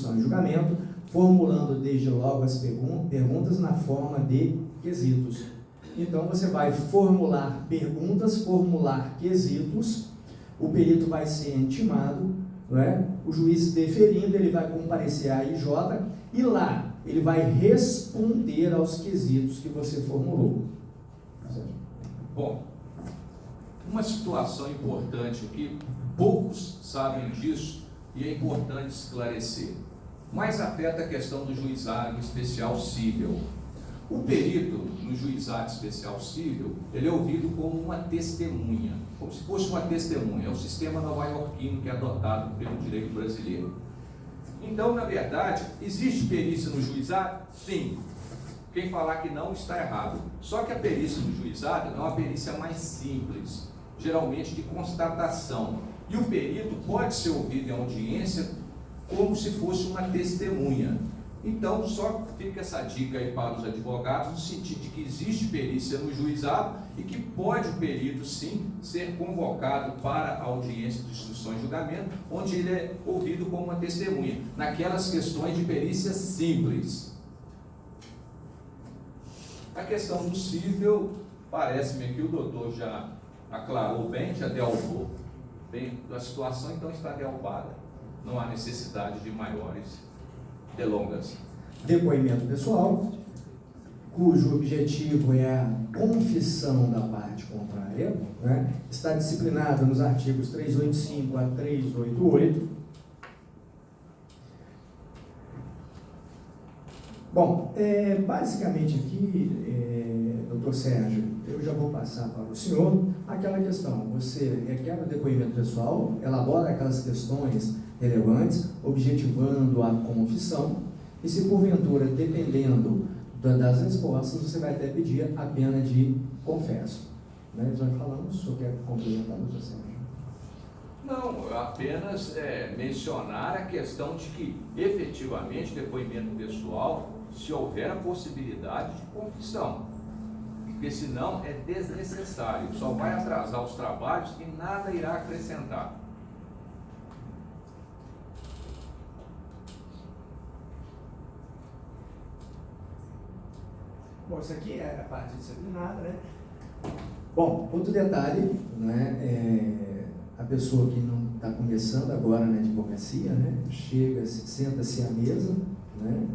instrução e julgamento, formulando desde logo as perguntas na forma de quesitos. Então, você vai formular perguntas, formular quesitos, o perito vai ser intimado, não é? O juiz deferindo, ele vai comparecer à IJ e lá ele vai responder aos quesitos que você formulou. Bom, uma situação importante aqui, poucos sabem disso e é importante esclarecer, mas afeta a questão do juizado especial cível. O perito no juizado especial cível, ele é ouvido como uma testemunha, como se fosse uma testemunha, é o sistema nova-iorquino que é adotado pelo direito brasileiro. Então, na verdade, existe perícia no juizado? Sim. Quem falar que não está errado. Só que a perícia no juizado é uma perícia mais simples, geralmente de constatação. E o perito pode ser ouvido em audiência como se fosse uma testemunha. Então, só fica essa dica aí para os advogados, no sentido de que existe perícia no juizado e que pode o perito, sim, ser convocado para a audiência de instrução e julgamento, onde ele é ouvido como uma testemunha, naquelas questões de perícia simples. A questão do cível, parece-me que o doutor já aclarou bem, já dialogou bem da situação, então está dialogada. Não há necessidade de maiores delongas. Depoimento pessoal, cujo objetivo é a confissão da parte contrária, né? Está disciplinado nos artigos 385 a 388. Bom, basicamente aqui, doutor Sérgio, eu já vou passar para o senhor aquela questão. Você requer o depoimento pessoal, elabora aquelas questões relevantes, objetivando a confissão, e se porventura, dependendo das respostas, você vai até pedir a pena de confesso. Né? Nós falamos, o senhor quer complementar, doutor Sérgio? Não, apenas mencionar a questão de que, efetivamente, depoimento pessoal, se houver a possibilidade de confissão, porque senão é desnecessário, só vai atrasar os trabalhos e nada irá acrescentar. Bom, isso aqui é a parte disciplinada, né? Bom, outro detalhe, né, a pessoa que não está começando agora na advocacia, né, chega, senta-se à mesa, né,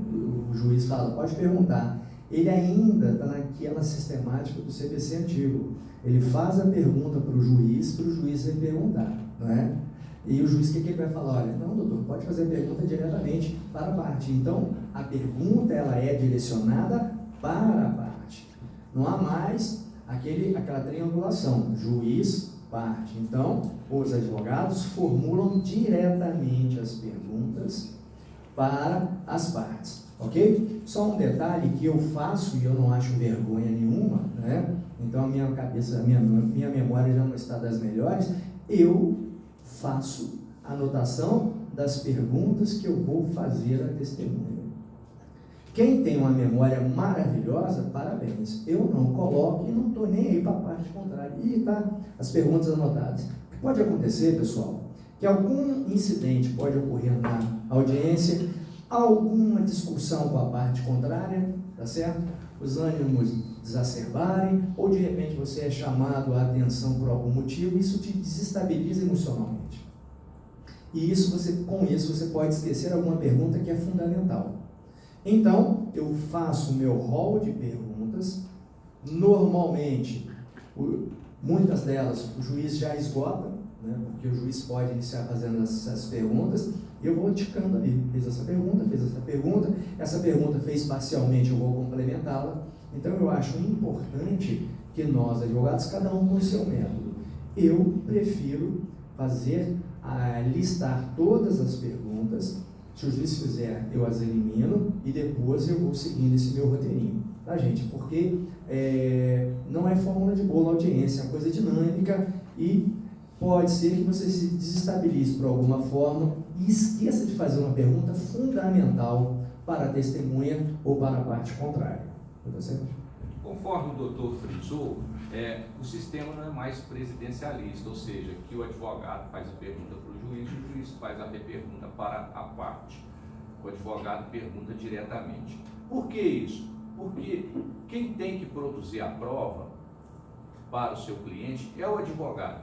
o juiz fala, pode perguntar. Ele ainda está naquela sistemática do CPC antigo. Ele faz a pergunta para o juiz vai perguntar, não é? E o juiz, o que ele vai falar? Olha, não, doutor, pode fazer a pergunta diretamente para a parte. Então, a pergunta, ela é direcionada para a parte. Não há mais aquela triangulação, juiz, parte. Então, os advogados formulam diretamente as perguntas para as partes, ok? Só um detalhe que eu faço e eu não acho vergonha nenhuma, né? Então a minha cabeça, a minha memória já não está das melhores, eu faço anotação das perguntas que eu vou fazer à testemunha. Quem tem uma memória maravilhosa, parabéns. Eu não coloco e não estou nem aí para a parte contrária. E tá as perguntas anotadas. O que pode acontecer, pessoal, que algum incidente pode ocorrer na audiência, alguma discussão com a parte contrária, tá certo? Os ânimos exacerbarem, ou de repente você é chamado a atenção por algum motivo, isso te desestabiliza emocionalmente. E com isso você pode esquecer alguma pergunta que é fundamental. Então, eu faço o meu rol de perguntas, normalmente, muitas delas o juiz já esgota, né, porque o juiz pode iniciar fazendo essas perguntas, e eu vou ticando ali, fez essa pergunta fez parcialmente, eu vou complementá-la. Então, eu acho importante que nós, advogados, cada um com o seu método. Eu prefiro listar todas as perguntas. Se o juiz fizer, eu as elimino e depois eu vou seguindo esse meu roteirinho, tá, gente? Porque não é fórmula de bolo a audiência, é uma coisa dinâmica e pode ser que você se desestabilize por alguma forma e esqueça de fazer uma pergunta fundamental para a testemunha ou para a parte contrária. Tá certo? Conforme o doutor frisou, o sistema não é mais presidencialista, ou seja, que o advogado faz a pergunta para o juiz faz a pergunta para a parte. O advogado pergunta diretamente. Por que isso? Porque quem tem que produzir a prova para o seu cliente é o advogado.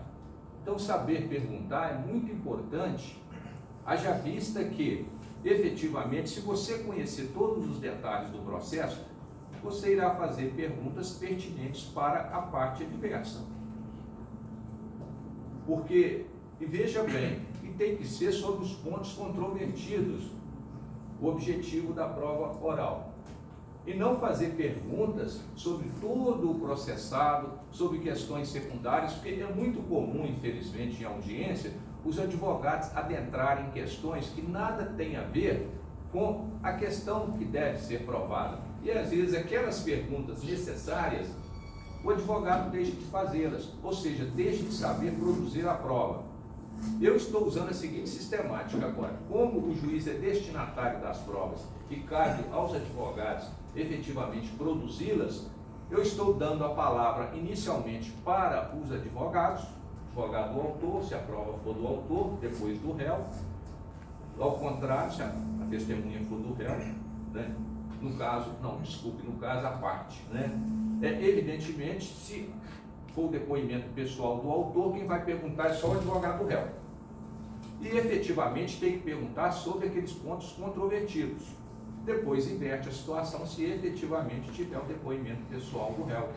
Então, saber perguntar é muito importante, haja vista que, efetivamente, se você conhecer todos os detalhes do processo, você irá fazer perguntas pertinentes para a parte adversa. Porque, e veja bem, e tem que ser sobre os pontos controvertidos, o objetivo da prova oral. E não fazer perguntas sobre todo o processado, sobre questões secundárias, porque é muito comum, infelizmente, em audiência, os advogados adentrarem em questões que nada têm a ver com a questão que deve ser provada. E às vezes aquelas perguntas necessárias, o advogado deixa de fazê-las, ou seja, deixa de saber produzir a prova. Eu estou usando a seguinte sistemática agora. Como o juiz é destinatário das provas e cabe aos advogados efetivamente produzi-las, eu estou dando a palavra inicialmente para os advogados, advogado do autor, se a prova for do autor, depois do réu, ao contrário, se a testemunha for do réu, né? No caso, a parte, né? Evidentemente, se for o depoimento pessoal do autor, quem vai perguntar é só o advogado do réu. E efetivamente tem que perguntar sobre aqueles pontos controvertidos. Depois inverte a situação se efetivamente tiver o depoimento pessoal do réu,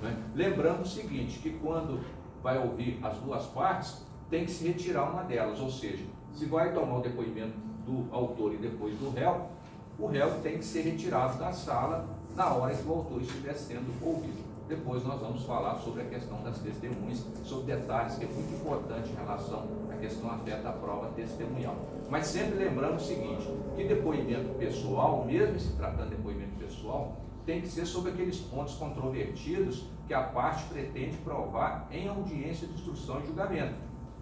né? Lembrando o seguinte, que quando vai ouvir as duas partes, tem que se retirar uma delas, ou seja, se vai tomar o depoimento do autor e depois do réu, o réu tem que ser retirado da sala na hora que o autor estiver sendo ouvido. Depois nós vamos falar sobre a questão das testemunhas, sobre detalhes que é muito importante em relação à questão afeta a prova testemunhal. Mas sempre lembrando o seguinte, que depoimento pessoal, mesmo se tratando de depoimento pessoal, tem que ser sobre aqueles pontos controvertidos que a parte pretende provar em audiência de instrução e julgamento,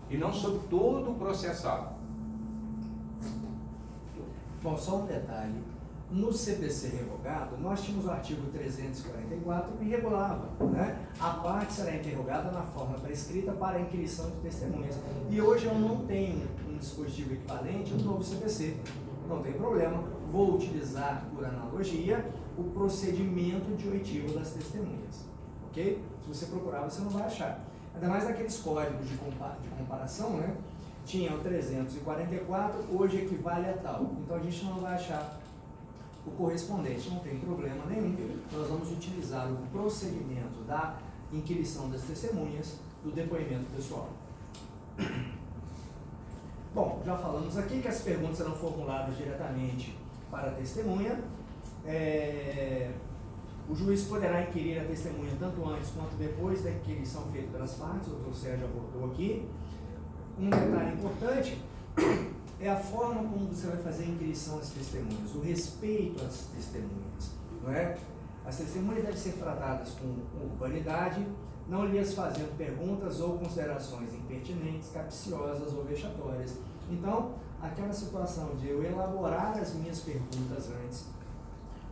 e não sobre todo o processado. Bom, só um detalhe. No CPC revogado, nós tínhamos o artigo 344 que regulava, né? A parte será interrogada na forma prescrita para a inquirição de testemunhas. E hoje eu não tenho um dispositivo equivalente ao novo CPC. Não tem problema, vou utilizar por analogia o procedimento de oitivo das testemunhas. Ok? Se você procurar, você não vai achar. Ainda mais naqueles códigos de comparação, né? Tinha o 344, hoje equivale a tal. Então a gente não vai achar o correspondente, não tem problema nenhum. Nós vamos utilizar o procedimento da inquirição das testemunhas do depoimento pessoal. Bom, já falamos aqui que as perguntas serão formuladas diretamente para a testemunha. O juiz poderá inquirir a testemunha tanto antes quanto depois da inquirição feita pelas partes, o doutor Sérgio abordou aqui. Um detalhe importante é a forma como você vai fazer a inquirição das testemunhas, o respeito às testemunhas, não é? As testemunhas devem ser tratadas com urbanidade, não lhes fazendo perguntas ou considerações impertinentes, capciosas ou vexatórias. Então, aquela situação de eu elaborar as minhas perguntas antes,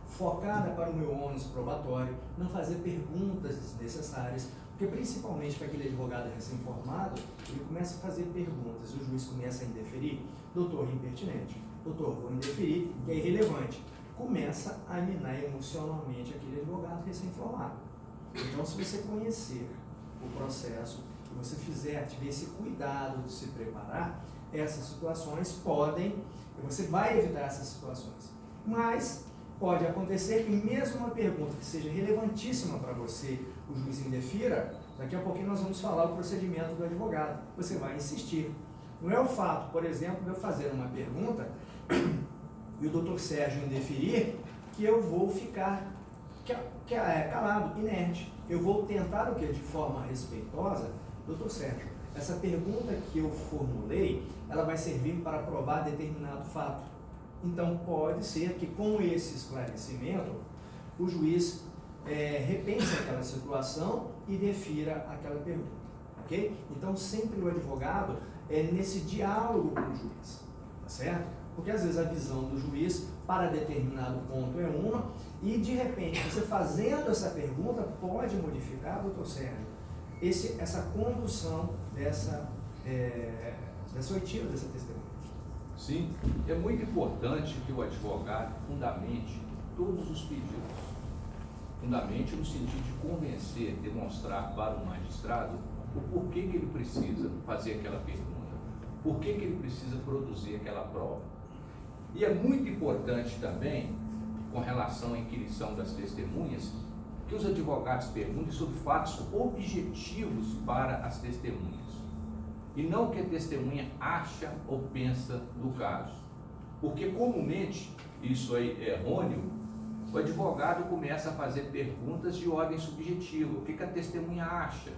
focada para o meu ônus probatório, não fazer perguntas desnecessárias, porque principalmente para aquele advogado recém-formado, ele começa a fazer perguntas e o juiz começa a indeferir. Doutor, impertinente. Doutor, vou indeferir, que é irrelevante. Começa a minar emocionalmente aquele advogado recém-formado. Então, se você conhecer o processo, se você tiver esse cuidado de se preparar, essas situações podem, você vai evitar essas situações. Mas pode acontecer que mesmo uma pergunta que seja relevantíssima para você, o juiz indefira, daqui a pouquinho nós vamos falar o procedimento do advogado. Você vai insistir. Não é o fato, por exemplo, de eu fazer uma pergunta e o doutor Sérgio indeferir, que eu vou ficar calado, inerte. Eu vou tentar o quê? De forma respeitosa, doutor Sérgio, essa pergunta que eu formulei, ela vai servir para provar determinado fato. Então, pode ser que com esse esclarecimento, o juiz repense aquela situação e defira aquela pergunta, ok? Então, sempre o advogado é nesse diálogo com o juiz, tá certo? Porque às vezes a visão do juiz para determinado ponto é uma e, de repente, você fazendo essa pergunta pode modificar, doutor Sérgio, essa condução dessa oitiva, dessa testemunha. Sim, é muito importante que o advogado fundamente todos os pedidos. Fundamente no sentido de convencer, demonstrar para o magistrado o porquê que ele precisa fazer aquela pergunta, por que ele precisa produzir aquela prova. E é muito importante também, com relação à inquirição das testemunhas, que os advogados perguntem sobre fatos objetivos para as testemunhas. E não o que a testemunha acha ou pensa do caso. Porque comumente, isso aí é errôneo, o advogado começa a fazer perguntas de ordem subjetiva. O que a testemunha acha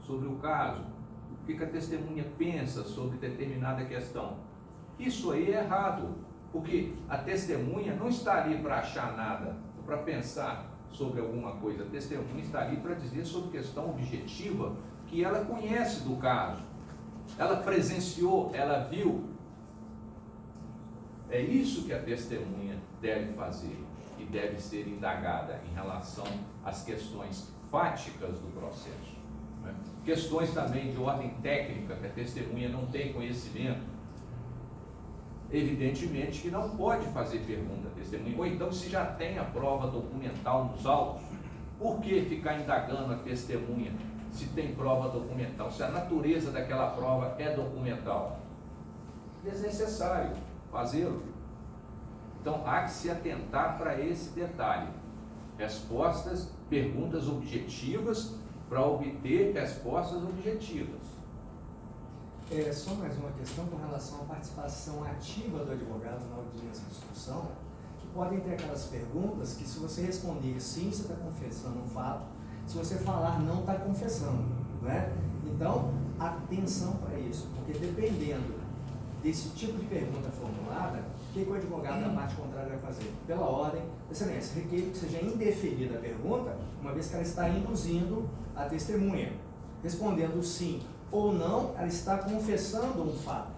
sobre o caso? O que a testemunha pensa sobre determinada questão? Isso aí é errado, porque a testemunha não está ali para achar nada, para pensar sobre alguma coisa. A testemunha está ali para dizer sobre questão objetiva que ela conhece do caso. Ela presenciou, ela viu. É isso que a testemunha deve fazer e deve ser indagada em relação às questões fáticas do processo. Né? Questões também de ordem técnica, que a testemunha não tem conhecimento. Evidentemente que não pode fazer pergunta à testemunha. Ou então, se já tem a prova documental nos autos, por que ficar indagando a testemunha se tem prova documental? Se a natureza daquela prova é documental, é desnecessário fazê-lo. Então, há que se atentar para esse detalhe. Respostas, perguntas objetivas para obter respostas objetivas. Só mais uma questão com relação à participação ativa do advogado na audiência de instrução, que podem ter aquelas perguntas que, se você responder sim, você está confessando um fato, se você falar não, está confessando, né? Então, atenção para isso, porque dependendo desse tipo de pergunta formulada, o que o advogado da parte contrária vai fazer? Pela ordem, excelência, requer que seja indeferida a pergunta, uma vez que ela está induzindo a testemunha. Respondendo sim ou não, ela está confessando um fato.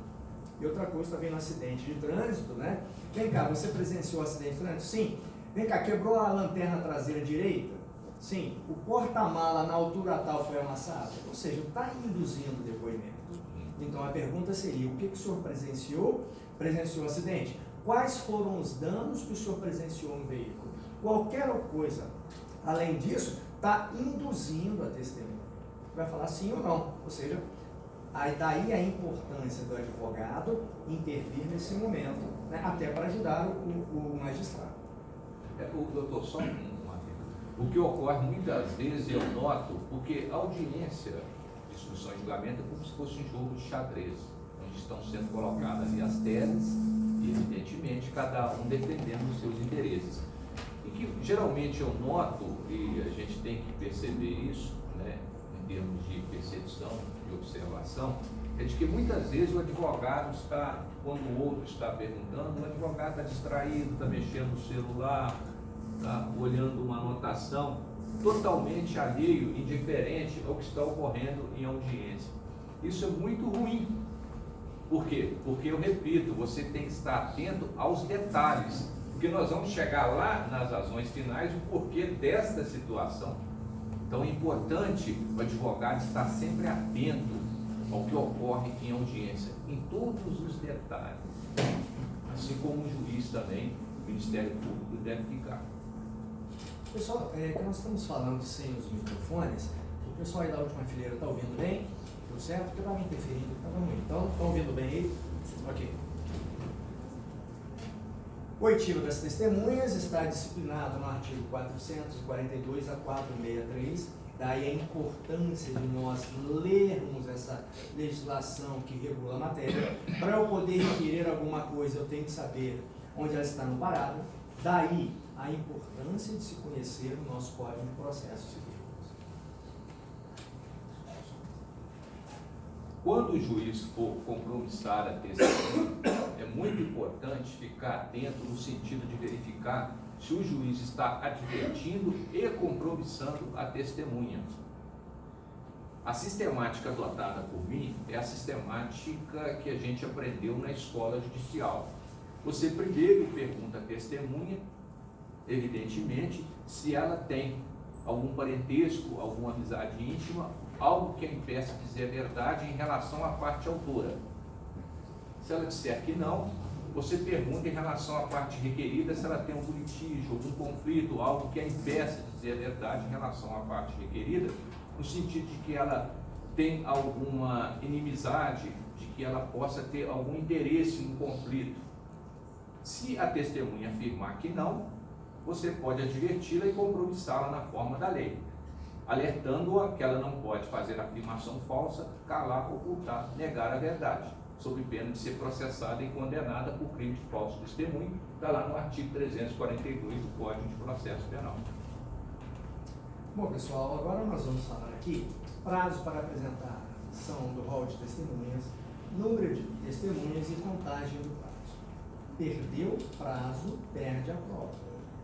E outra coisa, está vendo um acidente de trânsito, né? Vem cá, você presenciou o acidente de trânsito? Sim. Vem cá, quebrou a lanterna traseira direita? Sim. O porta-mala na altura tal foi amassado? Ou seja, está induzindo o depoimento. Então a pergunta seria: o que o senhor presenciou? Presenciou o acidente? Quais foram os danos que o senhor presenciou no veículo? Qualquer coisa além disso está induzindo a testemunha. Vai falar sim ou não. Ou seja, aí daí a importância do advogado intervir nesse momento, né, até para ajudar o magistrado. Doutor, só o que ocorre muitas vezes, eu noto, porque a audiência de instrução e julgamento é como se fosse um jogo de xadrez, onde estão sendo colocadas ali as teses e, evidentemente, cada um defendendo os seus interesses. E que geralmente eu noto, e a gente tem que perceber isso, né, em termos de percepção e observação, é de que muitas vezes o advogado está, quando o outro está perguntando, o advogado está distraído, está mexendo no celular, está olhando uma anotação, totalmente alheio, indiferente ao que está ocorrendo em audiência. Isso é muito ruim. Por quê? Porque, eu repito, você tem que estar atento aos detalhes, porque nós vamos chegar lá nas razões finais o porquê desta situação. Então é importante o advogado estar sempre atento ao que ocorre em audiência, em todos os detalhes. Assim como o juiz também, o Ministério Público deve ficar. Pessoal, que nós estamos falando sem os microfones, o pessoal aí da última fileira está ouvindo bem? Tudo certo? Porque estava interferindo, estava ruim. Então, estão ouvindo bem aí? Ok. O oitivo das testemunhas está disciplinado no artigo 442 a 463, daí a importância de nós lermos essa legislação que regula a matéria. Para eu poder requerer alguma coisa, eu tenho que saber onde ela está no parágrafo, daí a importância de se conhecer o nosso Código de Processo Civil. Quando o juiz for compromissar a testemunha, é muito importante ficar atento no sentido de verificar se o juiz está advertindo e compromissando a testemunha. A sistemática adotada por mim é a sistemática que a gente aprendeu na escola judicial. Você primeiro pergunta à testemunha, evidentemente, se ela tem algum parentesco, alguma amizade íntima, algo que a impeça dizer a verdade em relação à parte autora. Se ela disser que não, você pergunta em relação à parte requerida se ela tem algum litígio, algum conflito, algo que a impeça de dizer a verdade em relação à parte requerida, no sentido de que ela tem alguma inimizade, de que ela possa ter algum interesse em um conflito. Se a testemunha afirmar que não, você pode adverti-la e compromissá-la na forma da lei, alertando-a que ela não pode fazer afirmação falsa, calar, ocultar, negar a verdade, sob pena de ser processada e condenada por crime de falso testemunho, está lá no artigo 342 do Código de Processo Penal. Bom, pessoal, agora nós vamos falar aqui prazo para apresentação do rol de testemunhas, número de testemunhas e contagem do prazo. Perdeu o prazo, perde a prova,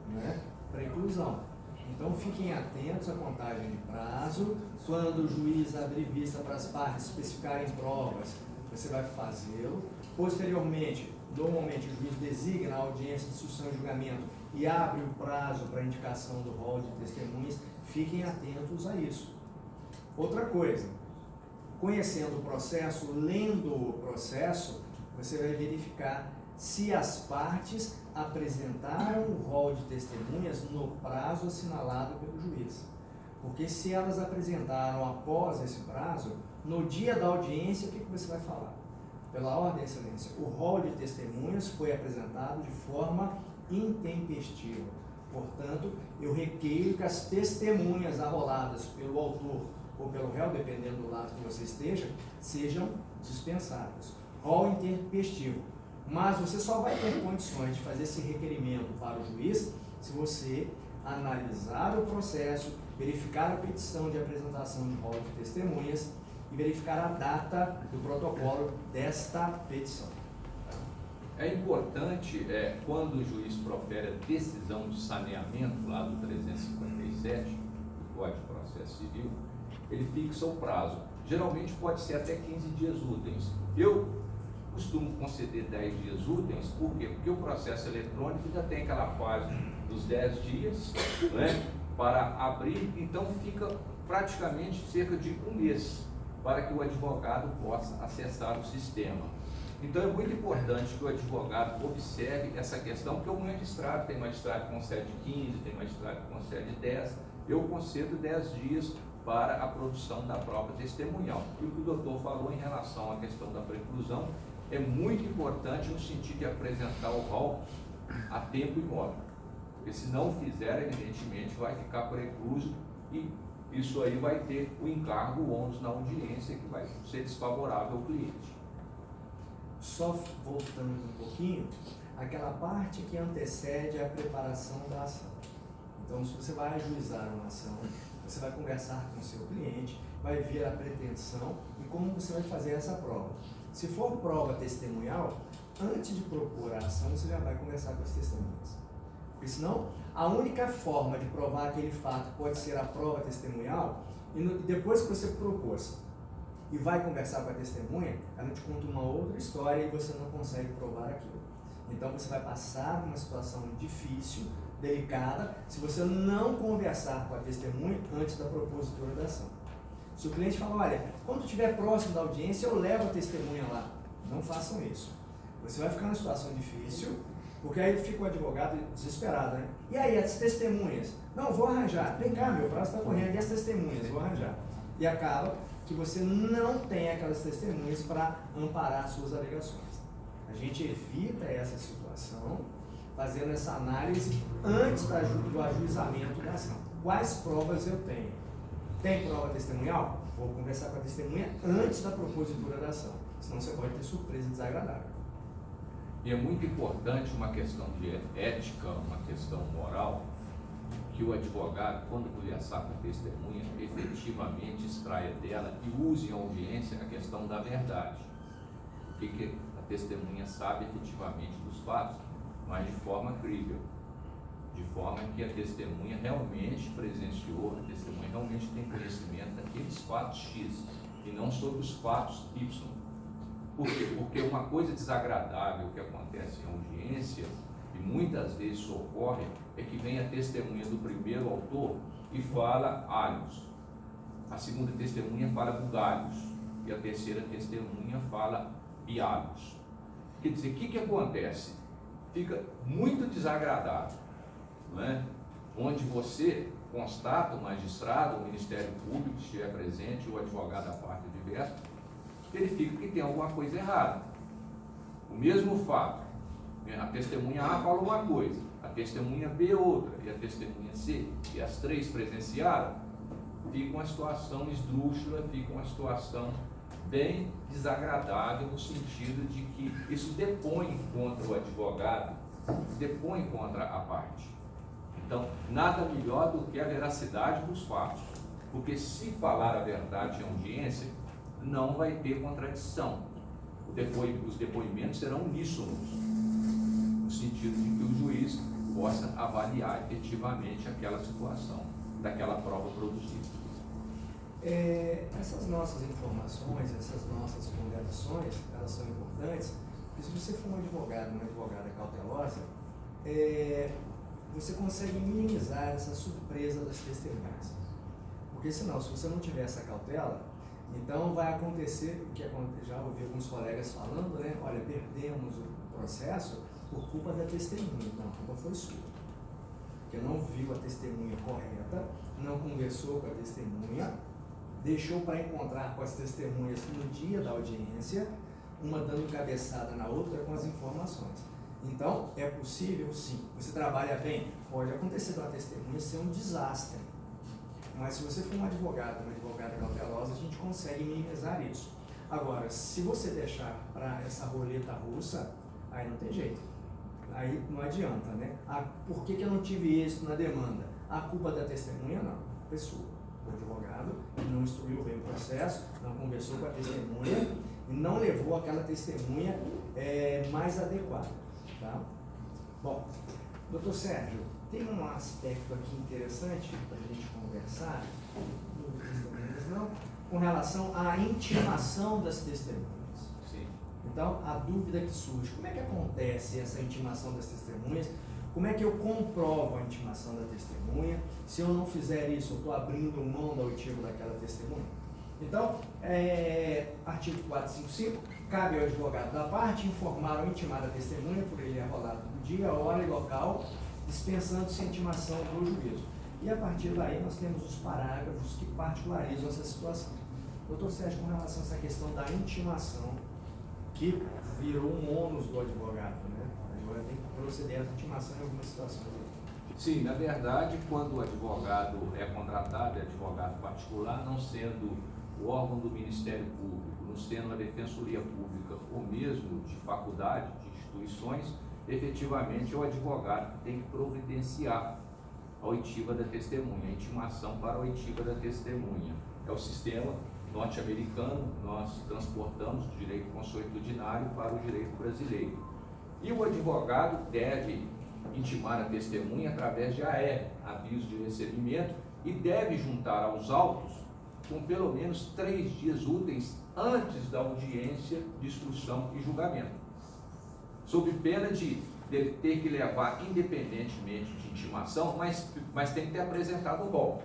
né? Para inclusão. Então fiquem atentos à contagem de prazo. Quando o juiz abrir vista para as partes especificarem provas, você vai fazê-lo. Posteriormente, normalmente o juiz designa a audiência de instrução e julgamento e abre o prazo para indicação do rol de testemunhas. Fiquem atentos a isso. Outra coisa, conhecendo o processo, lendo o processo, você vai verificar se as partes apresentaram o rol de testemunhas no prazo assinalado pelo juiz. Porque se elas apresentaram após esse prazo, no dia da audiência, o que você vai falar? Pela ordem, excelência, o rol de testemunhas foi apresentado de forma intempestiva. Portanto, eu requeiro que as testemunhas arroladas pelo autor ou pelo réu, dependendo do lado que você esteja, sejam dispensadas. Rol intempestivo. Mas você só vai ter condições de fazer esse requerimento para o juiz se você analisar o processo, verificar a petição de apresentação de rol de testemunhas e verificar a data do protocolo desta petição. É importante, quando o juiz profere a decisão de saneamento, lá do 357, do Código de Processo Civil, ele fixa o prazo. Geralmente pode ser até 15 dias úteis. Eu costumo conceder 10 dias úteis, por quê? Porque o processo eletrônico já tem aquela fase dos 10 dias, né, para abrir, então fica praticamente cerca de um mês para que o advogado possa acessar o sistema. Então é muito importante que o advogado observe essa questão, porque o magistrado, tem magistrado que concede 15, tem magistrado que concede 10, eu concedo 10 dias para a produção da prova testemunhal. E o que o doutor falou em relação à questão da preclusão é muito importante no sentido de apresentar o rol a tempo e modo, porque se não fizer, evidentemente vai ficar precluso e isso aí vai ter o encargo, o ônus na audiência, que vai ser desfavorável ao cliente. Só voltando um pouquinho, aquela parte que antecede a preparação da ação. Então, se você vai ajuizar uma ação, você vai conversar com o seu cliente, vai ver a pretensão e como você vai fazer essa prova. Se for prova testemunhal, antes de propor a ação, você já vai conversar com as testemunhas. Porque senão, a única forma de provar aquele fato pode ser a prova testemunhal, e depois que você propôs e vai conversar com a testemunha, ela te conta uma outra história e você não consegue provar aquilo. Então você vai passar uma situação difícil, delicada, se você não conversar com a testemunha antes da propositura da ação. Se o cliente fala, olha, quando estiver próximo da audiência, eu levo a testemunha lá. Não façam isso. Você vai ficar numa situação difícil, porque aí fica o advogado desesperado, né? E aí, as testemunhas? Não, vou arranjar. Vem cá, meu prazo está correndo. E as testemunhas? Vou arranjar. E acaba que você não tem aquelas testemunhas para amparar suas alegações. A gente evita essa situação fazendo essa análise antes do ajuizamento da ação. Quais provas eu tenho? Tem prova testemunhal? Vou conversar com a testemunha antes da propositura da ação. Senão você pode ter surpresa desagradável. E é muito importante uma questão de ética, uma questão moral, que o advogado, quando conversar com a testemunha, efetivamente extraia dela e use em audiência a questão da verdade. O que a testemunha sabe efetivamente dos fatos, mas de forma crível. De forma que a testemunha realmente presenciou, a testemunha realmente tem conhecimento daqueles fatos X e não sobre os fatos Y. Por quê? Porque uma coisa desagradável que acontece em audiência, e muitas vezes ocorre, é que vem a testemunha do primeiro autor e fala alhos. A segunda testemunha fala bugalhos. E a terceira testemunha fala bialhos. Quer dizer, o que acontece? Fica muito desagradável, não é? Onde você constata, o magistrado, o Ministério Público, se estiver presente, o advogado da parte adversa, verifica que tem alguma coisa errada. O mesmo fato, né? A testemunha A fala uma coisa, a testemunha B outra, e a testemunha C, e as três presenciaram, fica uma situação esdrúxula, fica uma situação bem desagradável, no sentido de que isso depõe contra o advogado, depõe contra a parte. Então, nada melhor do que a veracidade dos fatos, porque se falar a verdade em audiência, não vai ter contradição. Os depoimentos serão uníssonos, no sentido de que o juiz possa avaliar efetivamente aquela situação, daquela prova produzida. Essas nossas informações, essas nossas ponderações, elas são importantes, porque se você for um advogado, uma advogada cautelosa, você consegue minimizar essa surpresa das testemunhas. Porque senão, se você não tiver essa cautela, então vai acontecer o que já ouvi alguns colegas falando, né? Olha, perdemos o processo por culpa da testemunha. Não, a culpa foi sua. Porque não viu a testemunha correta, não conversou com a testemunha, deixou para encontrar com as testemunhas no dia da audiência, uma dando cabeçada na outra com as informações. Então, é possível, sim. Você trabalha bem, pode acontecer da testemunha ser um desastre. Mas se você for um advogado, uma advogada cautelosa, a gente consegue minimizar isso. Agora, se você deixar para essa roleta russa, aí não tem jeito. Aí não adianta, né? Por que eu não tive êxito na demanda? A culpa da testemunha, não. A pessoa, o advogado, não instruiu bem o processo, não conversou com a testemunha e não levou aquela testemunha mais adequada. Tá? Bom, doutor Sérgio, tem um aspecto aqui interessante para a gente conversar, não, com relação à intimação das testemunhas. Sim. Então, a dúvida que surge, como é que acontece essa intimação das testemunhas? Como é que eu comprovo a intimação da testemunha? Se eu não fizer isso, eu estou abrindo mão da oitiva daquela testemunha? Então, artigo 455, cabe ao advogado da parte informar ou intimar a testemunha por ele arrolado do dia, hora e local, dispensando-se a intimação do juízo. E a partir daí nós temos os parágrafos que particularizam essa situação. Doutor Sérgio, com relação a essa questão da intimação, que virou um ônus do advogado, né? O advogado tem que proceder à intimação em algumas situações. Sim, na verdade, quando o advogado é contratado, é advogado particular, não sendo o órgão do Ministério Público, não sendo a Defensoria Pública ou mesmo de faculdade, de instituições, efetivamente o advogado tem que providenciar a oitiva da testemunha, a intimação para a oitiva da testemunha. É o sistema norte-americano, nós transportamos do direito consuetudinário para o direito brasileiro. E o advogado deve intimar a testemunha através de AR, aviso de recebimento, e deve juntar aos autos com pelo menos 3 dias úteis antes da audiência de instrução e julgamento, sob pena de ele ter que levar independentemente de intimação, mas tem que ter apresentado o rol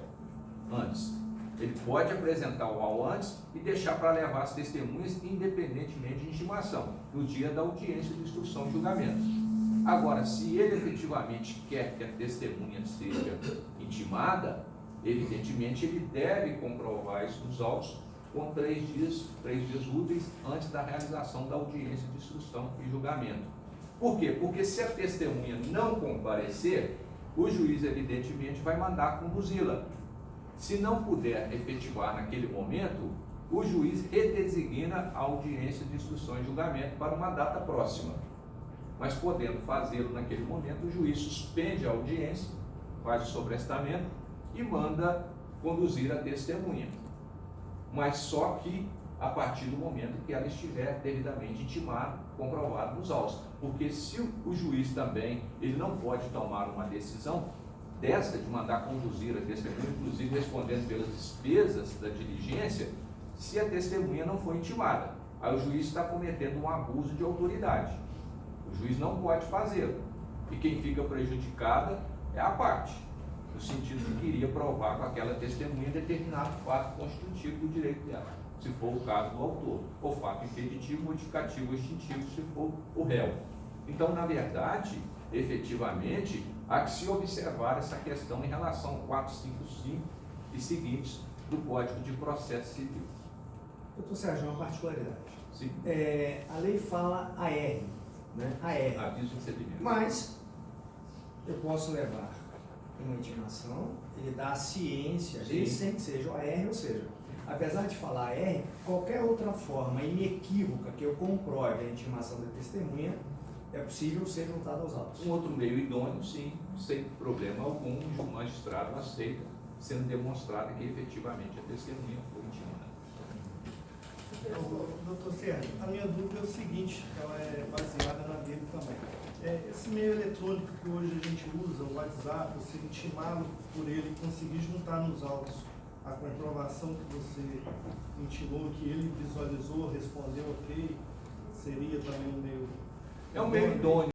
antes. Ele pode apresentar o rol antes e deixar para levar as testemunhas independentemente de intimação, no dia da audiência de instrução e julgamento. Agora, se ele efetivamente quer que a testemunha seja intimada, evidentemente ele deve comprovar isso nos autos com 3 dias úteis antes da realização da audiência de instrução e julgamento. Por quê? Porque se a testemunha não comparecer, o juiz evidentemente vai mandar conduzi-la. Se não puder efetivar naquele momento, o juiz redesigna a audiência de instrução e julgamento para uma data próxima. Mas podendo fazê-lo naquele momento, o juiz suspende a audiência, faz o sobrestamento e manda conduzir a testemunha. Mas só que a partir do momento que ela estiver devidamente intimada, comprovado nos autos. Porque se o juiz também, ele não pode tomar uma decisão dessa, de mandar conduzir a testemunha, inclusive respondendo pelas despesas da diligência, se a testemunha não for intimada. Aí o juiz está cometendo um abuso de autoridade. O juiz não pode fazê-lo. E quem fica prejudicada é a parte, no sentido de que iria provar com aquela testemunha determinado fato constitutivo do direito dela. se for o caso do autor, ou fato impeditivo, modificativo ou extintivo, se for o réu. Então, na verdade, efetivamente, há que se observar essa questão em relação ao 455 e seguintes do Código de Processo Civil. Doutor Sérgio, uma particularidade. Sim. A lei fala AR, né? AR. Aviso de recebimento. Mas eu posso levar uma intimação, ele dá a ciência, desde sem que seja o AR, ou seja, apesar de falar AR, qualquer outra forma inequívoca que eu comprove a intimação da testemunha, é possível ser juntado aos autos. Um outro meio idôneo, sim, sem problema algum, o magistrado aceita, sendo demonstrado que efetivamente a testemunha foi intimada. Doutor Sérgio, a minha dúvida é o seguinte, ela é baseada na dele também. Esse meio eletrônico que hoje a gente usa, o WhatsApp, você intimá-lo por ele, conseguir juntar nos autos a comprovação que você intimou, que ele visualizou, respondeu ok, seria também um meio... É um meio idôneo.